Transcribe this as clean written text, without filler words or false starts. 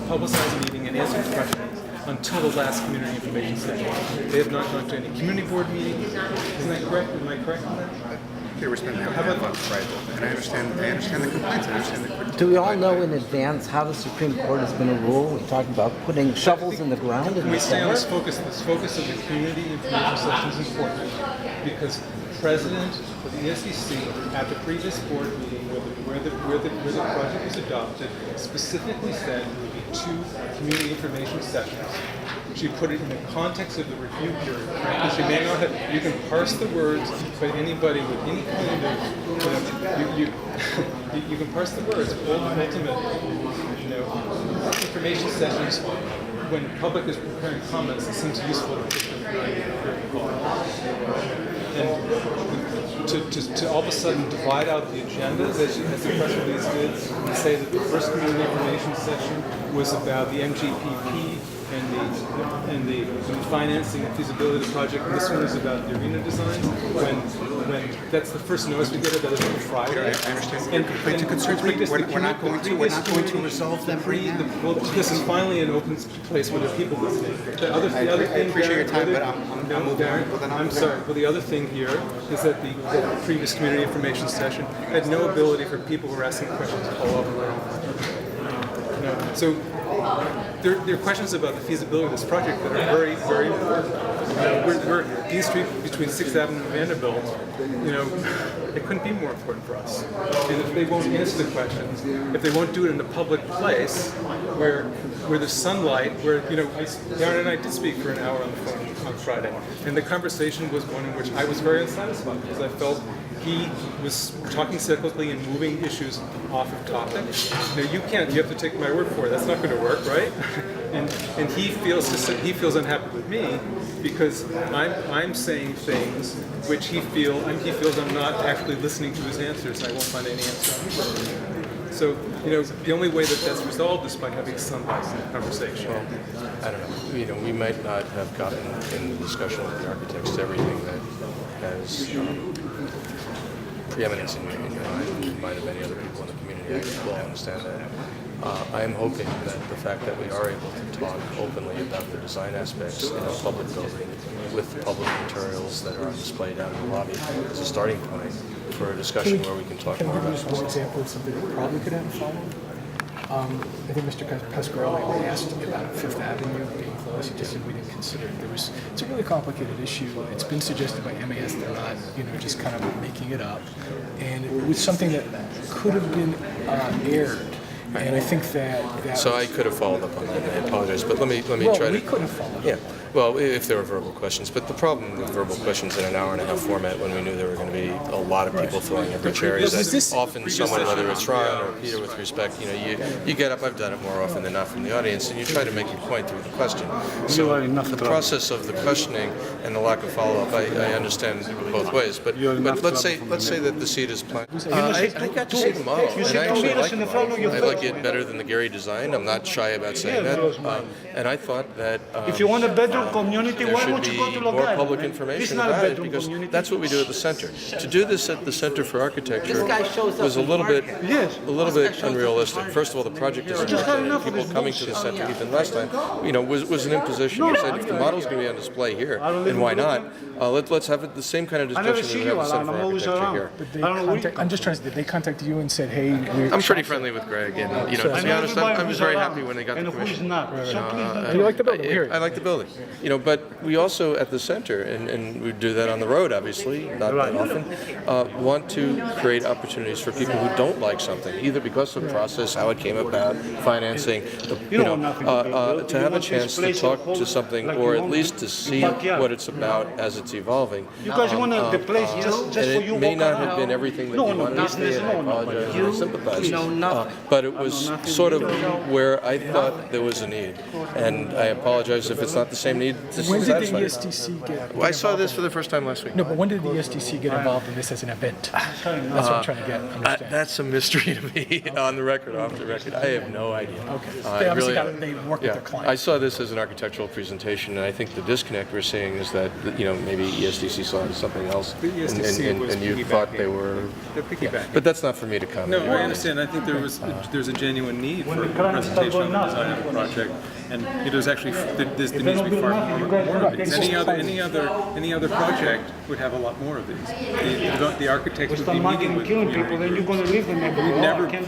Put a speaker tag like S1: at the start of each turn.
S1: publicize a meeting and answer questions until the last community information session. They have not gone to any community board meetings. Isn't that correct? Am I correct on that?
S2: They were spending a half on Friday, and I understand the complaints. I understand the criticism.
S3: Do we all know in advance how the Supreme Court is going to rule? We're talking about putting shovels in the ground in
S1: we stay on
S3: December.
S1: this focus of the community information session is important because the president of the ESDC at the previous board meeting where the project was adopted specifically said there would be 2 community information sessions. She put it in the context of the review period. Because you may not have, you can parse the words, but anybody with any kind of, you can parse the words. Ultimately, information sessions, when the public is preparing comments, it seems useful to put them during the call. And to all of a sudden divide out the agendas, as the press release did, and say that the first community information session was about the MGPP and the financing and feasibility of the project, and this one is about the arena designs. When that's the first notice we get about it on Friday.
S2: I understand your complaints and concerns. We're not going to resolve them right now.
S1: Well, this is finally an open place where there are people listening. The other
S2: I
S1: thing,
S2: appreciate your time, but
S1: I'm moving on.
S2: Darren,
S1: I'm sorry. Well, the other thing here is that the previous community information session had no ability for people who were asking questions to follow up on their own. So there are questions about the feasibility of this project that are very, very important. We're Dean Street between 6th Avenue and Vanderbilt. It couldn't be more important for us. And if they won't answer the questions, if they won't do it in a public place where there's sunlight, where Darren and I did speak for an hour on the phone on Friday, and the conversation was one in which I was very unsatisfied because I felt he was talking cyclically and moving issues off of topic. You have to take my word for it. That's not going to work, right? and he feels unhappy with me because I'm saying things which he feels I'm not actually listening to his answers, and I won't find any answer. So, the only way that that's resolved is by having some conversation.
S4: Well, I don't know. We might not have gotten in the discussion with the architects everything that has preeminence in your mind, in the mind of many other people in the community. I fully understand that. I am hoping that the fact that we are able to talk openly about the design aspects in a public building with public materials that are on display down in the lobby is a starting point for a discussion where we can talk more about
S5: this. Can I give you just one example of something that probably could have a follow-up? I think Mr. Pasquarelli asked about Fifth Avenue being closed. He just said we didn't consider it. It's a really complicated issue. It's been suggested by MAS they're not, just kind of making it up. And it was something that could have been aired. And I think that
S4: so I could have followed up on that, and I apologize. But let me try to.
S5: We couldn't follow up.
S4: Yeah. Well, if there were verbal questions, but the problem with verbal questions in an hour-and-a-half format, when we knew there were going to be a lot of people filling in rich areas, that often someone, whether it's Ron or Peter, with respect, you get up. I've done it more often than not from the audience, and you try to make your point through the question. So the process of the questioning and the lack of follow-up, I understand both ways. But let's say that the seat is planned. I got to see the model, and I actually like the model. I like it better than the Gehry design. I'm not shy about saying that. And I thought that
S6: if you want a better community,
S4: there
S6: why
S4: should
S6: won't you go to
S4: be more
S6: Logano?
S4: public
S6: It's
S4: information
S6: not a
S4: about it,
S6: bedroom
S4: because
S6: community.
S4: that's what we do at the center. To do this at the Center for Architecture
S3: This guy shows up
S4: was a
S3: in
S4: little bit,
S3: Marquette.
S4: unrealistic. First of all, the project isn't and people coming to the center even last time, was an imposition. We said if the model's going to be on display here, then why not? Let's have it the same kind of discussion we have at the Center for Architecture here.
S5: I'm just trying to. Did they contact you and said, "Hey"?
S4: I'm pretty friendly with Greg, and to be honest, I was very happy when they got the commission.
S5: You like the building?
S4: I like the building, but we also at the center, and we do that on the road, obviously, not that often, want to create opportunities for people who don't like something, either because of the process, how it came about, financing, to have a chance to talk to something, or at least to see what it's about as it's evolving.
S6: You guys want the place just for you?
S4: It may not have been everything that you wanted to see, and I apologize and I sympathize. But it was sort of where I thought there was a need, and I apologize if it's not the same need to
S5: When did the
S4: satisfy.
S5: ESDC get?
S4: I saw this for the first time last week.
S5: No, but when did the ESDC get involved in this as an event? That's what I'm trying to understand.
S4: That's a mystery to me, on the record, off the record. I have no idea.
S5: Okay. They obviously they work with their client.
S4: I saw this as an architectural presentation, and I think the disconnect we're seeing is that maybe ESDC saw it as something else, and you thought they were.
S1: They're piggybacking.
S4: But that's not for me to comment.
S1: No, I understand. I think there's a genuine need for
S6: the current is
S1: presentation on
S6: going
S1: the
S6: up.
S1: design of a project, and there's actually there needs to be far more of these. Any other project would have a lot more of these. The architects would
S6: Start
S1: be meeting
S6: marketing
S1: with
S6: killing
S1: community
S6: people, then you're
S1: groups.
S6: going to leave the neighborhood.
S1: We've never
S6: Can't be-